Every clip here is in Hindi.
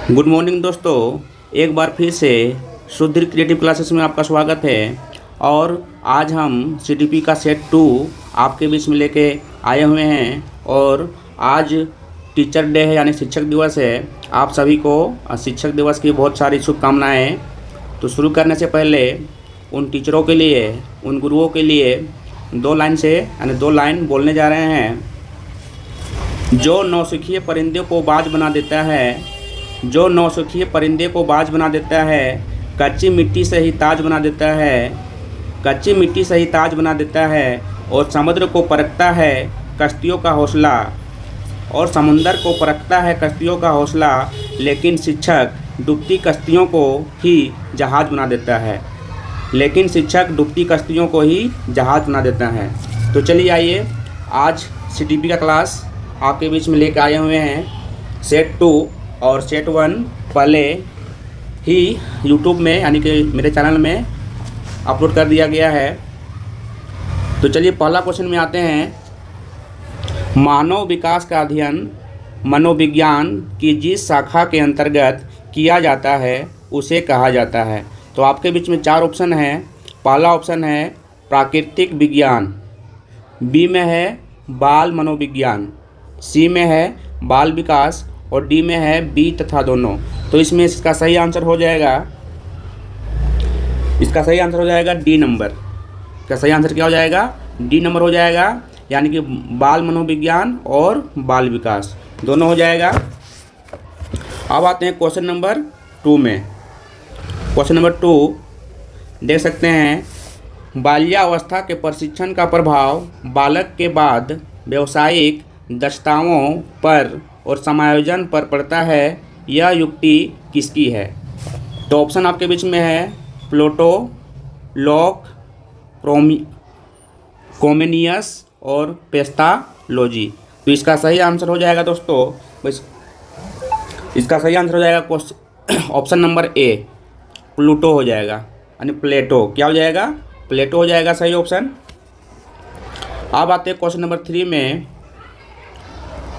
गुड मॉर्निंग दोस्तों, एक बार फिर से सुधीर क्रिएटिव क्लासेस में आपका स्वागत है। और आज हम सीडीपी का सेट 2 आपके बीच में लेके आए हुए हैं। और आज टीचर डे है, यानी शिक्षक दिवस है। आप सभी को शिक्षक दिवस की बहुत सारी शुभकामनाएं। तो शुरू करने से पहले उन टीचरों के लिए, उन गुरुओं के लिए दो लाइन बोलने जा रहे हैं। जो नौसिखिए परिंदे को बाज बना देता है, जो नौसिखिए परिंदे को बाज बना देता है, कच्ची मिट्टी से ही ताज बना देता है, कच्ची मिट्टी से ही ताज बना देता है। और समुद्र को परखता है कश्तियों का हौसला, और समुंदर को परखता है कश्तियों का हौसला। लेकिन शिक्षक डूबती कश्तियों को ही जहाज़ बना देता है, लेकिन शिक्षक डूबती कश्तियों को ही जहाज़ बना देता है। तो चलिए आइए, आज सीडीपी का क्लास आपके बीच में लेकर आए हुए हैं। सेट 2 और सेट 1 पहले ही यूट्यूब में, यानी कि मेरे चैनल में अपलोड कर दिया गया है। तो चलिए पहला क्वेश्चन में आते हैं। मानव विकास का अध्ययन मनोविज्ञान की जिस शाखा के अंतर्गत किया जाता है उसे कहा जाता है। तो आपके बीच में 4 ऑप्शन हैं। पहला ऑप्शन है प्राकृतिक विज्ञान, बी में है बाल मनोविज्ञान, सी में है बाल विकास और डी में है बी तथा दोनों। तो इसमें इसका सही आंसर हो जाएगा, डी नंबर। इसका सही आंसर क्या हो जाएगा? डी नंबर हो जाएगा, यानी कि बाल मनोविज्ञान और बाल विकास दोनों हो जाएगा। अब आते हैं क्वेश्चन नंबर 2 में। क्वेश्चन नंबर 2 देख सकते हैं। बाल्यावस्था के प्रशिक्षण का प्रभाव बालक के बाद व्यावसायिक दक्षताओं पर और समायोजन पर पड़ता है। यह युक्ति किसकी है? तो ऑप्शन आपके बीच में है प्लेटो, लॉक, कोमेनियस और पेस्टालोजी। तो इसका सही आंसर हो जाएगा दोस्तों, इसका सही आंसर हो जाएगा ऑप्शन नंबर ए, प्लूटो हो जाएगा, यानी प्लेटो। क्या हो जाएगा? प्लेटो हो जाएगा सही ऑप्शन। अब आते हैं क्वेश्चन नंबर 3 में।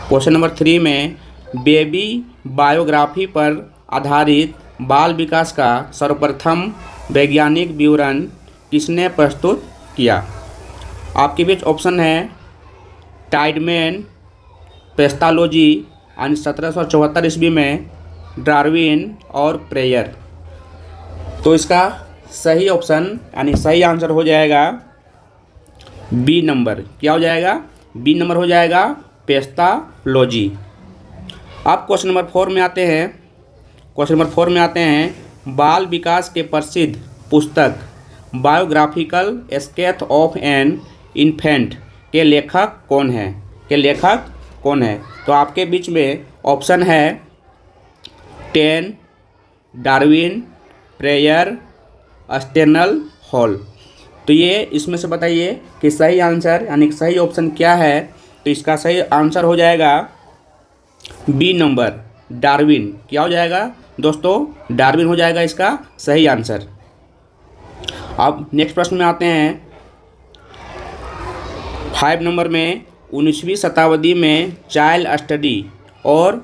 क्वेश्चन नंबर 3 में बेबी बायोग्राफी पर आधारित बाल विकास का सर्वप्रथम वैज्ञानिक विवरण किसने प्रस्तुत किया? आपके बीच ऑप्शन है टाइडमैन, पेस्टालोजी, यानी 1774 ईस्वी में, डार्विन और प्रेयर। तो इसका सही ऑप्शन, यानी सही आंसर हो जाएगा बी नंबर। क्या हो जाएगा? बी नंबर हो जाएगा, पेस्टालोजी। अब क्वेश्चन नंबर 4 में आते हैं। क्वेश्चन नंबर 4 में आते हैं। बाल विकास के प्रसिद्ध पुस्तक biographical sketch of an infant के लेखक कौन है? तो आपके बीच में ऑप्शन है टेन, डार्विन, प्रेयर, स्टेनल हॉल। तो ये इसमें से बताइए कि सही आंसर, यानी सही ऑप्शन क्या है? तो इसका सही आंसर हो जाएगा बी नंबर, डार्विन। क्या हो जाएगा दोस्तों? डार्विन हो जाएगा इसका सही आंसर। अब नेक्स्ट प्रश्न में आते हैं। 5 नंबर में 19वीं शताब्दी में चाइल्ड स्टडी और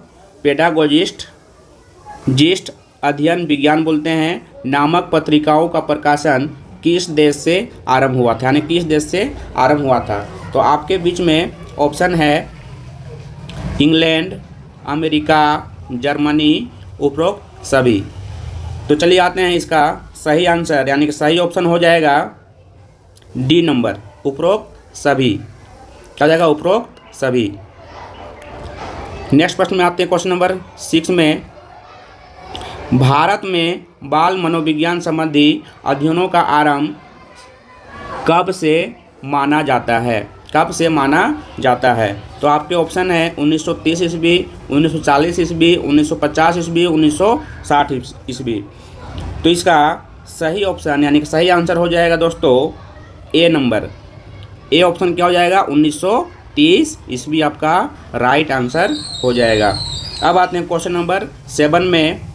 पेडागोजिस्ट अध्ययन विज्ञान बोलते हैं नामक पत्रिकाओं का प्रकाशन किस देश से आरंभ हुआ था? यानी किस देश से आरंभ हुआ था? तो आपके बीच में ऑप्शन है इंग्लैंड, अमेरिका, जर्मनी, उपरोक्त सभी। तो चलिए आते हैं इसका सही आंसर, यानी कि सही ऑप्शन हो जाएगा डी नंबर, उपरोक्त सभी। क्या हो जाएगा? उपरोक्त सभी। नेक्स्ट प्रश्न में आते हैं क्वेश्चन नंबर 6 में। भारत में बाल मनोविज्ञान संबंधी अध्ययनों का आरंभ कब से माना जाता है? तो आपके ऑप्शन है 1930 ईस्वी, 1940 ईस्वी, 1950 ईस्वी, 1960 ईस्वी। तो इसका सही ऑप्शन, यानी कि सही आंसर हो जाएगा दोस्तों ए नंबर। ए ऑप्शन क्या हो जाएगा? 1930 ईस्वी आपका राइट आंसर हो जाएगा। अब आते हैं क्वेश्चन नंबर 7 में।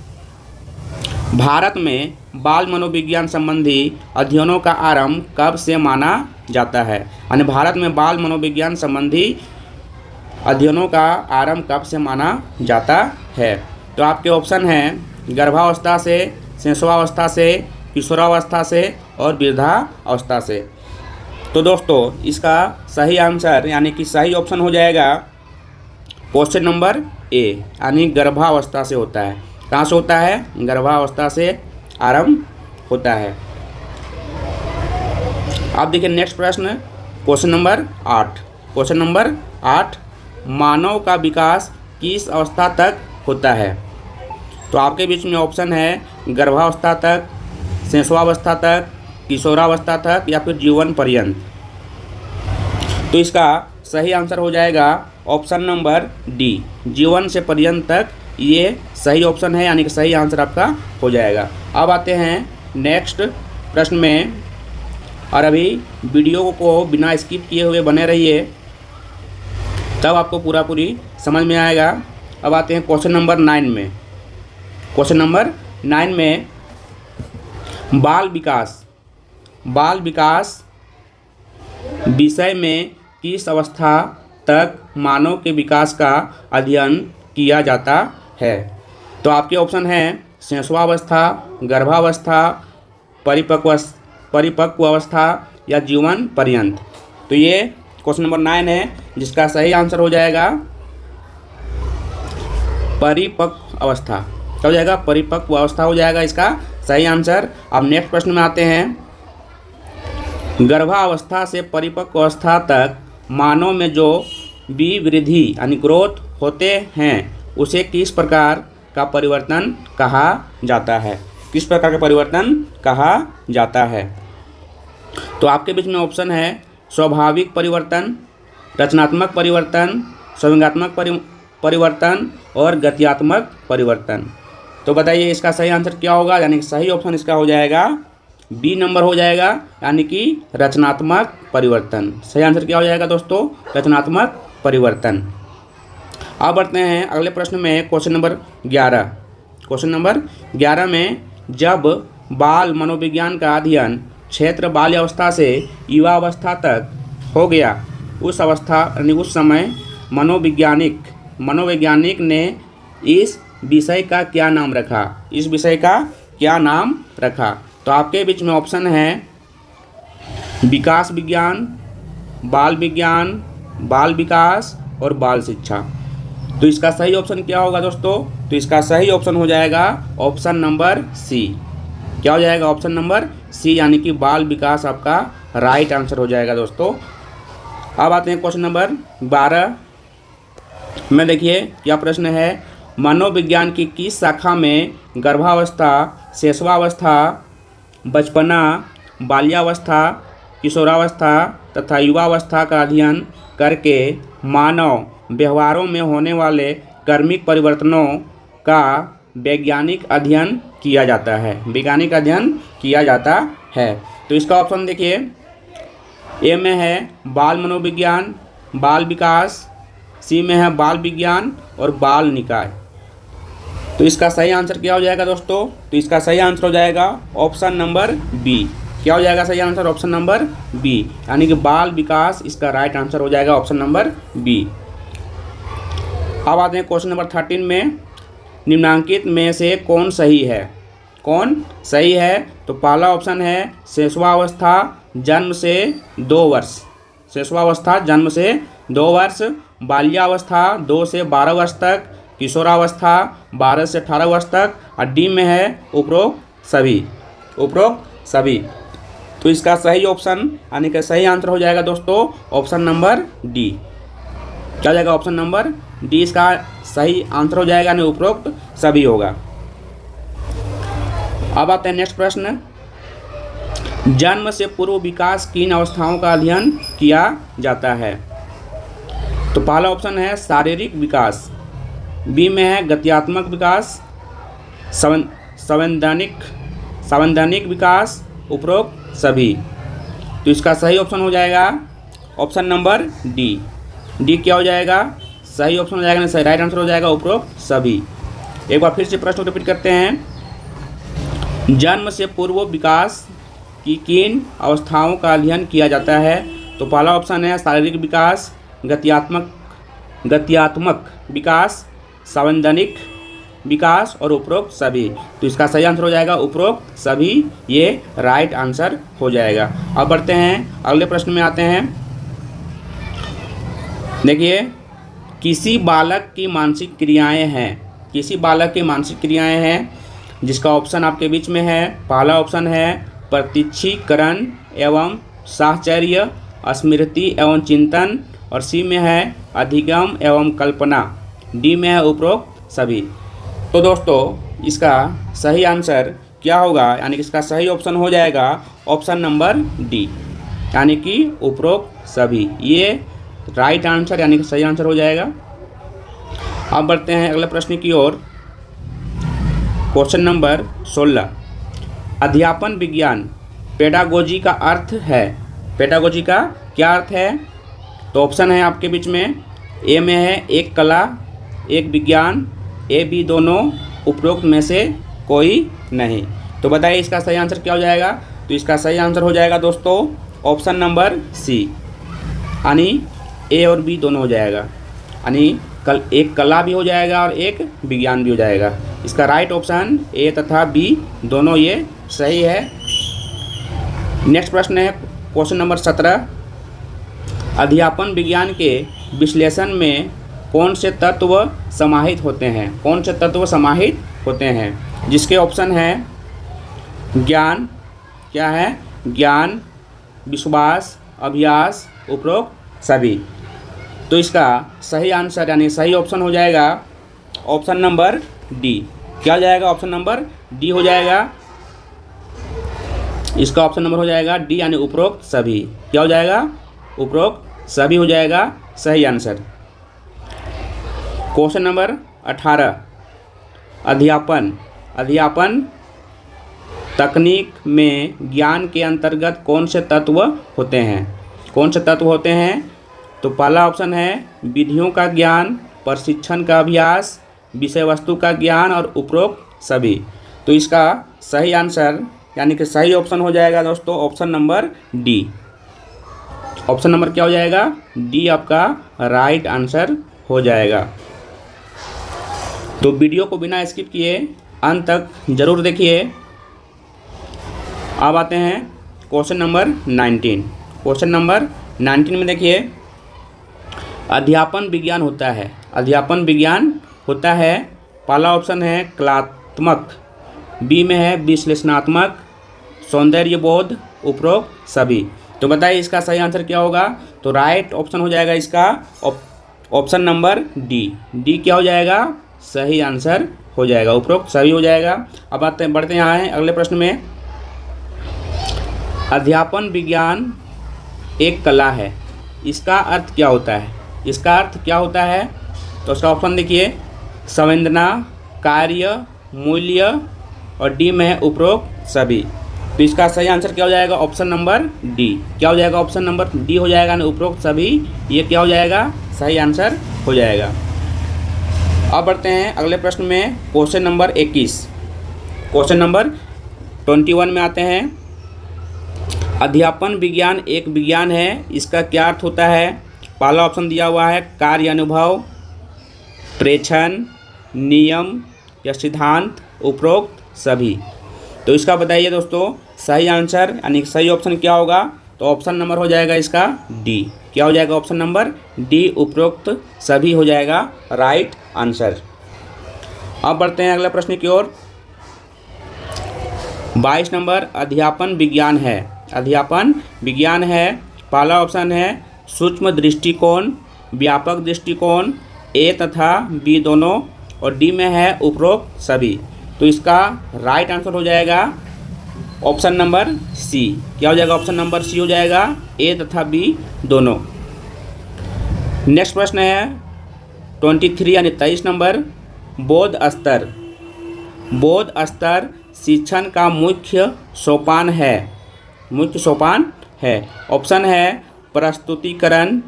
भारत में बाल मनोविज्ञान संबंधी अध्ययनों का आरंभ कब से माना जाता है? यानी भारत में बाल मनोविज्ञान संबंधी अध्ययनों का आरंभ कब से माना जाता है? तो आपके ऑप्शन हैं गर्भावस्था से, शिशुआवस्था से, किशोरावस्था से और वृद्धावस्था से। तो दोस्तों इसका सही आंसर यानी कि सही ऑप्शन हो जाएगा क्वेश्चन नंबर ए, यानी गर्भावस्था से होता है। कहाँ से होता है? गर्भावस्था से आरंभ होता है। अब देखिए नेक्स्ट प्रश्न क्वेश्चन नंबर 8। क्वेश्चन नंबर 8, मानव का विकास किस अवस्था तक होता है? तो आपके बीच में ऑप्शन है गर्भावस्था तक, शिशुआवस्था तक, किशोरावस्था तक या फिर जीवन पर्यंत। तो इसका सही आंसर हो जाएगा ऑप्शन नंबर डी, जीवन से पर्यंत तक। ये सही ऑप्शन है, यानी कि सही आंसर आपका हो जाएगा। अब आते हैं नेक्स्ट प्रश्न में, और अभी वीडियो को बिना स्किप किए हुए बने रहिए, तब आपको पूरी समझ में आएगा। अब आते हैं क्वेश्चन नंबर 9 में। क्वेश्चन नंबर 9 में बाल विकास विषय में किस अवस्था तक मानव के विकास का अध्ययन किया जाता है? तो आपके ऑप्शन हैं शिशुआवस्था, गर्भावस्था, परिपक्व अवस्था या जीवन पर्यंत। तो ये क्वेश्चन नंबर 9 है, जिसका सही आंसर हो जाएगा परिपक्व अवस्था। क्या हो जाएगा? परिपक्व अवस्था हो जाएगा इसका सही आंसर। अब नेक्स्ट प्रश्न में आते हैं, गर्भावस्था से परिपक्व अवस्था तक मानव में जो विवृद्धि यानी ग्रोथ होते हैं उसे किस प्रकार का परिवर्तन कहा जाता है? किस प्रकार का परिवर्तन कहा जाता है? तो आपके बीच में ऑप्शन है स्वाभाविक परिवर्तन, रचनात्मक परिवर्तन, संवेगात्मक परिवर्तन और गत्यात्मक परिवर्तन। तो बताइए इसका सही आंसर क्या होगा? यानी कि सही ऑप्शन इसका हो जाएगा बी नंबर हो जाएगा, यानी कि रचनात्मक परिवर्तन। सही आंसर क्या हो जाएगा दोस्तों? रचनात्मक परिवर्तन। अब बढ़ते हैं अगले प्रश्न में, क्वेश्चन नंबर 11। क्वेश्चन नंबर 11 में, जब बाल मनोविज्ञान का अध्ययन क्षेत्र बाल्यावस्था से युवावस्था तक हो गया, उस अवस्था यानी उस समय मनोवैज्ञानिक ने इस विषय का क्या नाम रखा? इस विषय का क्या नाम रखा? तो आपके बीच में ऑप्शन है विकास विज्ञान, बाल विज्ञान, बाल विकास और बाल शिक्षा। तो इसका सही ऑप्शन क्या होगा दोस्तों? तो इसका सही ऑप्शन हो जाएगा ऑप्शन नंबर सी। क्या हो जाएगा? ऑप्शन नंबर सी, यानी कि बाल विकास आपका राइट आंसर हो जाएगा दोस्तों। अब आते हैं क्वेश्चन नंबर 12 में। देखिए क्या प्रश्न है, मनोविज्ञान की किस शाखा में गर्भावस्था, शिशुआवस्था, बचपना, बाल्यावस्था, किशोरावस्था तथा युवावस्था का अध्ययन करके मानव व्यवहारों में होने वाले कर्मिक परिवर्तनों का वैज्ञानिक अध्ययन किया जाता है? वैज्ञानिक अध्ययन किया जाता है। तो इसका ऑप्शन देखिए, ए में है बाल मनोविज्ञान, बाल विकास, सी में है बाल विज्ञान और बाल निकाय। तो इसका सही आंसर क्या हो जाएगा दोस्तों? तो इसका सही आंसर हो जाएगा ऑप्शन नंबर बी। क्या हो जाएगा सही आंसर? ऑप्शन नंबर बी, यानी कि बाल विकास इसका राइट आंसर हो जाएगा ऑप्शन नंबर बी। अब आते हैं क्वेश्चन नंबर 13 में, निम्नांकित में से कौन सही है? कौन सही है? तो पहला ऑप्शन है शिशुआवस्था जन्म से 2 वर्ष, शिशुआवस्था जन्म से 2 वर्ष, बाल्यावस्था 2 से 12 वर्ष तक, किशोरावस्था 12 से 18 वर्ष तक, और डी में है उपरोक्त सभी। तो इसका सही ऑप्शन यानी कि सही आंसर हो जाएगा दोस्तों ऑप्शन नंबर डी। क्या हो जाएगा? ऑप्शन नंबर डी इसका सही आंसर हो जाएगा, यानी उपरोक्त सभी होगा। अब आते हैं नेक्स्ट प्रश्न, जन्म से पूर्व विकास किन अवस्थाओं का अध्ययन किया जाता है? तो पहला ऑप्शन है शारीरिक विकास, बी में है गत्यात्मक विकास, संवैधानिक विकास, उपरोक्त सभी। तो इसका सही ऑप्शन हो जाएगा ऑप्शन नंबर डी। डी क्या हो जाएगा? सही ऑप्शन हो जाएगा, नहीं सही राइट आंसर हो जाएगा उपरोक्त सभी। एक बार फिर से प्रश्न रिपीट करते हैं, जन्म से पूर्व विकास की किन अवस्थाओं का अध्ययन किया जाता है? तो पहला ऑप्शन है शारीरिक विकास, गत्यात्मक विकास, संवैधानिक विकास और उपरोक्त सभी। तो इसका सही आंसर हो जाएगा उपरोक्त सभी, ये राइट आंसर हो जाएगा। अब बढ़ते हैं अगले प्रश्न में आते हैं। देखिए, किसी बालक की मानसिक क्रियाएं हैं, किसी बालक की मानसिक क्रियाएं हैं, जिसका ऑप्शन आपके बीच में है। पहला ऑप्शन है प्रतीक्षीकरण एवं साहचर्य, स्मृति एवं चिंतन, और सी में है अधिगम एवं कल्पना, डी में है उपरोक्त सभी। तो दोस्तों इसका सही आंसर क्या होगा, यानी कि इसका सही ऑप्शन हो जाएगा ऑप्शन नंबर डी, यानी कि उपरोक्त सभी, ये राइट आंसर यानी कि सही आंसर हो जाएगा। अब बढ़ते हैं अगले प्रश्न की ओर। क्वेश्चन नंबर 16, अध्यापन विज्ञान पेडागोजी का अर्थ है। पेडागोजी का क्या अर्थ है? तो ऑप्शन है आपके बीच में, ए में है एक कला, एक विज्ञान, ए बी दोनों, उपरोक्त में से कोई नहीं। तो बताइए इसका सही आंसर क्या हो जाएगा? तो इसका सही आंसर हो जाएगा दोस्तों ऑप्शन नंबर सी, यानी ए और बी दोनों हो जाएगा, यानी एक कला भी हो जाएगा और एक विज्ञान भी हो जाएगा। इसका राइट ऑप्शन ए तथा बी दोनों ये सही है। नेक्स्ट प्रश्न है क्वेश्चन नंबर 17, अध्यापन विज्ञान के विश्लेषण में कौन से तत्व समाहित होते हैं? कौन से तत्व समाहित होते हैं? जिसके ऑप्शन है ज्ञान, क्या है? ज्ञान, विश्वास, अभ्यास, उपरोक्त सभी। तो इसका सही आंसर यानी सही ऑप्शन हो जाएगा ऑप्शन नंबर डी। क्या हो जाएगा? ऑप्शन नंबर डी हो जाएगा। इसका ऑप्शन नंबर हो जाएगा डी, यानी उपरोक्त सभी। क्या हो जाएगा? उपरोक्त सभी हो जाएगा सही आंसर। क्वेश्चन नंबर 18, अध्यापन तकनीक में ज्ञान के अंतर्गत कौन से तत्व होते हैं? कौन से तत्व होते हैं? तो पहला ऑप्शन है विधियों का ज्ञान, प्रशिक्षण का अभ्यास, विषय वस्तु का ज्ञान और उपरोक्त सभी। तो इसका सही आंसर यानी कि सही ऑप्शन हो जाएगा दोस्तों option number D. Option number क्या हो जाएगा? डी आपका राइट आंसर हो जाएगा। तो वीडियो को बिना स्किप किए अंत तक जरूर देखिए। अब आते हैं क्वेश्चन नंबर 19। क्वेश्चन नंबर 19 में देखिए, अध्यापन विज्ञान होता है। अध्यापन विज्ञान होता है, पहला ऑप्शन है कलात्मक, बी में है विश्लेषणात्मक, सौंदर्य बोध, उपरोक्त सभी। तो बताइए इसका सही आंसर क्या होगा? तो राइट ऑप्शन हो जाएगा इसका ऑप्शन नंबर डी। डी क्या हो जाएगा? सही आंसर हो जाएगा, उपरोक्त सभी हो जाएगा। अब बढ़ते यहाँ हैं अगले प्रश्न में। अध्यापन विज्ञान एक कला है, इसका अर्थ क्या होता है? इसका अर्थ क्या होता है? तो उसका ऑप्शन देखिए, संवेदना, कार्य, मूल्य, और डी में है उपरोक्त सभी। तो इसका सही आंसर क्या हो जाएगा? Option number D. क्या हो जाएगा? ऑप्शन नंबर डी हो जाएगा, उपरोक्त सभी, ये क्या हो जाएगा? सही आंसर हो जाएगा। अब बढ़ते हैं अगले प्रश्न में क्वेश्चन नंबर 21। क्वेश्चन नंबर 21 में आते हैं, अध्यापन विज्ञान एक विज्ञान है, इसका क्या अर्थ होता है? पहला ऑप्शन दिया हुआ है कार्य अनुभव, प्रेक्षण, नियम या सिद्धांत, उपरोक्त सभी। तो इसका बताइए दोस्तों सही आंसर यानी सही ऑप्शन क्या होगा? तो ऑप्शन नंबर हो जाएगा इसका डी। क्या हो जाएगा? ऑप्शन नंबर डी, उपरोक्त सभी हो जाएगा राइट आंसर। अब बढ़ते हैं अगले प्रश्न की ओर। 22 नंबर, अध्यापन विज्ञान है। अध्यापन विज्ञान है, पहला ऑप्शन है सूक्ष्म दृष्टिकोण, व्यापक दृष्टिकोण, ए तथा बी दोनों, और डी में है उपरोक्त सभी। तो इसका राइट आंसर हो जाएगा ऑप्शन नंबर सी। क्या हो जाएगा? ऑप्शन नंबर सी हो जाएगा, ए तथा बी दोनों। नेक्स्ट प्रश्न है 23 यानी 23 नंबर, बोध स्तर। बोध स्तर शिक्षण का मुख्य सोपान है। मुख्य सोपान है। ऑप्शन है प्रस्तुतिकरण,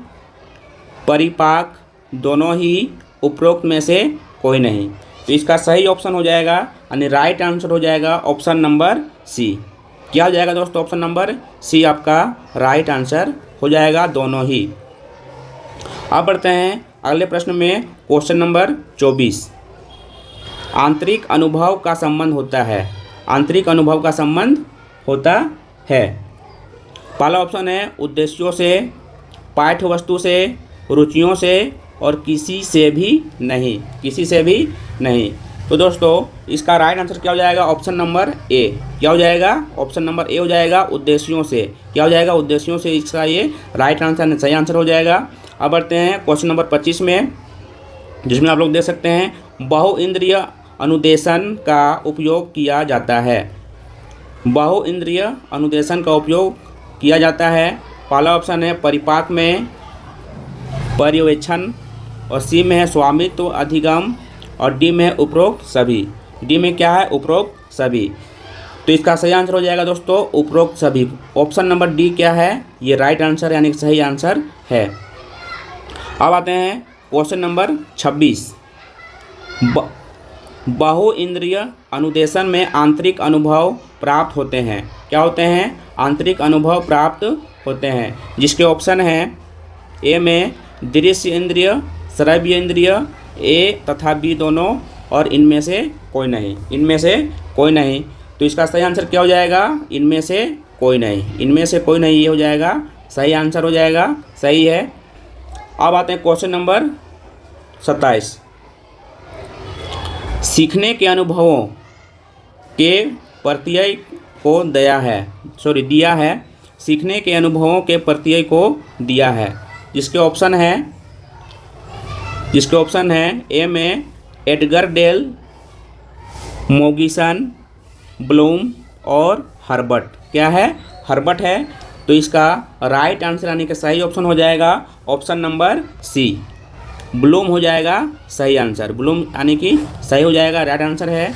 परिपाक, दोनों ही, उपरोक्त में से कोई नहीं। तो इसका सही ऑप्शन हो जाएगा यानी राइट आंसर हो जाएगा ऑप्शन नंबर सी। क्या हो जाएगा दोस्तों? ऑप्शन नंबर सी आपका राइट आंसर हो जाएगा, दोनों ही। अब बढ़ते हैं अगले प्रश्न में क्वेश्चन नंबर 24। आंतरिक अनुभव का संबंध होता है। आंतरिक अनुभव का संबंध होता है। पहला ऑप्शन है उद्देश्यों से, पाठ्य वस्तु से, रुचियों से और किसी से भी नहीं। किसी से भी नहीं। तो दोस्तों इसका राइट आंसर क्या हो जाएगा? Option number A. क्या हो जाएगा? ऑप्शन नंबर ए हो जाएगा, उद्देश्यों से। क्या हो जाएगा? उद्देश्यों से। इसका ये राइट आंसर, सही आंसर हो जाएगा। अब बढ़ते हैं क्वेश्चन नंबर 25 में, जिसमें आप लोग देख सकते हैं बहुइंद्रिय अनुदेशन का उपयोग किया जाता है। बहुइंद्रिय अनुदेशन का उपयोग किया जाता है। पहला ऑप्शन है परिपाक में पर्यवेक्षण, और सी में है स्वामित्व अधिगम, और डी में है उपरोक्त सभी। डी में क्या है? उपरोक्त सभी। तो इसका सही आंसर हो जाएगा दोस्तों उपरोक्त सभी। ऑप्शन नंबर डी क्या है? ये राइट आंसर यानी सही आंसर है। अब आते हैं क्वेश्चन नंबर 26। बहुइंद्रिय अनुदेशन में आंतरिक अनुभव प्राप्त होते हैं। क्या होते हैं? आंतरिक अनुभव प्राप्त होते हैं, जिसके ऑप्शन हैं ए में दृश्य इंद्रिय, श्रव्य इंद्रिय, ए तथा बी दोनों, और इनमें से कोई नहीं। इनमें से कोई नहीं। तो इसका सही आंसर क्या हो जाएगा? इनमें से कोई नहीं। इनमें से कोई नहीं, ये हो जाएगा सही आंसर हो जाएगा। सही है। अब आते हैं क्वेश्चन नंबर 27। सीखने के अनुभवों के प्रत्यय को दिया है। सीखने के अनुभवों के प्रत्यय को दिया है, जिसके ऑप्शन है ए में एडगर डेल, मोगिसन, ब्लूम और हर्बर्ट। क्या है? हर्बर्ट है। तो इसका राइट आंसर यानी कि सही ऑप्शन हो जाएगा ऑप्शन नंबर सी, ब्लूम हो जाएगा सही आंसर। ब्लूम यानी कि सही हो जाएगा, राइट आंसर है।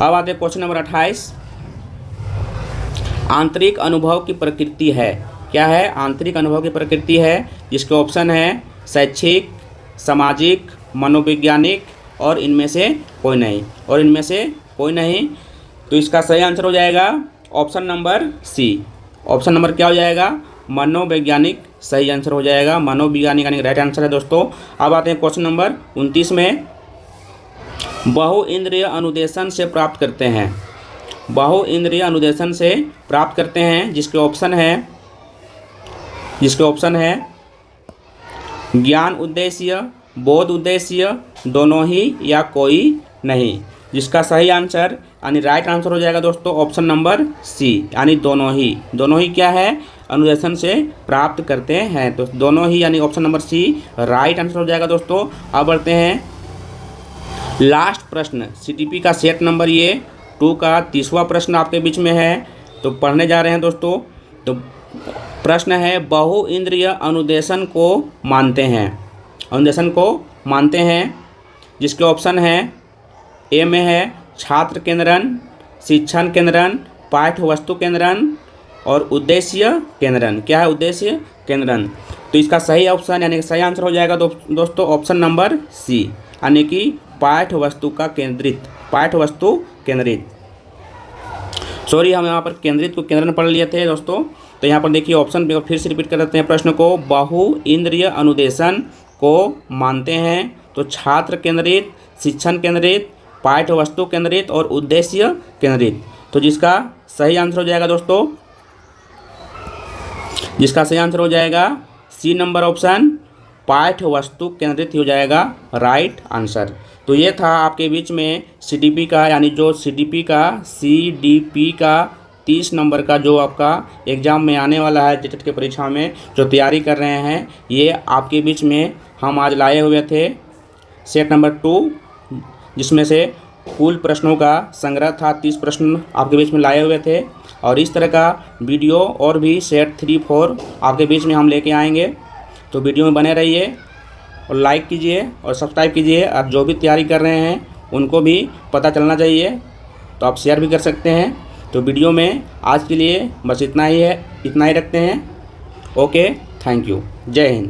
अब आते हैं क्वेश्चन नंबर 28। आंतरिक अनुभव की प्रकृति है। क्या है? आंतरिक अनुभव की प्रकृति है, जिसके ऑप्शन है शैक्षिक, सामाजिक, मनोवैज्ञानिक, और इनमें से कोई नहीं। तो इसका सही आंसर हो जाएगा option number C. Option number क्या हो जाएगा? मनोवैज्ञानिक सही आंसर हो जाएगा। मनोवैज्ञानिक यानी राइट आंसर है दोस्तों। अब आते हैं क्वेश्चन नंबर 29 में। बहुइंद्रिय अनुदेशन से प्राप्त करते हैं। बहुइंद्रिय अनुदेशन से प्राप्त करते हैं, जिसके ऑप्शन है ज्ञान उद्देश्य, बोध उद्देश्य, दोनों ही या कोई नहीं। जिसका सही आंसर यानी राइट आंसर हो जाएगा दोस्तों ऑप्शन नंबर सी, यानी दोनों ही। दोनों ही क्या है? अनुदेशन से प्राप्त करते हैं। तो दोनों ही यानी option number C right answer हो जाएगा दोस्तों। अब बढ़ते हैं लास्ट प्रश्न, सीटीपी का सेट नंबर ये 2 का 30वां प्रश्न आपके बीच में है, तो पढ़ने जा रहे हैं दोस्तों। तो प्रश्न है बहुइंद्रिय अनुदेशन को मानते हैं, जिसके ऑप्शन है ए में है छात्र केंद्रन, शिक्षण केंद्रन, पाठ्य वस्तु केंद्रन और उद्देश्य केंद्रन। क्या है? उद्देश्य केंद्रन। तो इसका सही ऑप्शन यानी सही आंसर हो जाएगा दोस्तों ऑप्शन नंबर सी, यानी कि पाठ्य वस्तु केंद्रित। सॉरी, हम यहाँ पर केंद्रित को केंद्रन पढ़ लिए थे दोस्तों। तो यहाँ पर देखिए ऑप्शन फिर से रिपीट कर देते हैं प्रश्न को। बहुइंद्रिय अनुदेशन को मानते हैं, तो छात्र केंद्रित, शिक्षण केंद्रित, पाठ्य वस्तु केंद्रित और उद्देश्य केंद्रित। तो जिसका सही आंसर हो जाएगा दोस्तों, सी नंबर ऑप्शन, पाठ्य वस्तु केंद्रित हो जाएगा राइट आंसर। तो ये था आपके बीच में सीडीपी का, यानी जो सीडीपी का 30 नंबर का जो आपका एग्ज़ाम में आने वाला है, टेट की परीक्षा में जो तैयारी कर रहे हैं, ये आपके बीच में हम आज लाए हुए थे सेट नंबर 2, जिसमें से कुल प्रश्नों का संग्रह था। 30 प्रश्न आपके बीच में लाए हुए थे, और इस तरह का वीडियो और भी सेट 3, 4 आपके बीच में हम लेके आएंगे। तो वीडियो में बने रहिए और लाइक कीजिए और सब्सक्राइब कीजिए। आप जो भी तैयारी कर रहे हैं उनको भी पता चलना चाहिए, तो आप शेयर भी कर सकते हैं। तो वीडियो में आज के लिए बस इतना ही रखते हैं। ओके, थैंक यू, जय हिंद।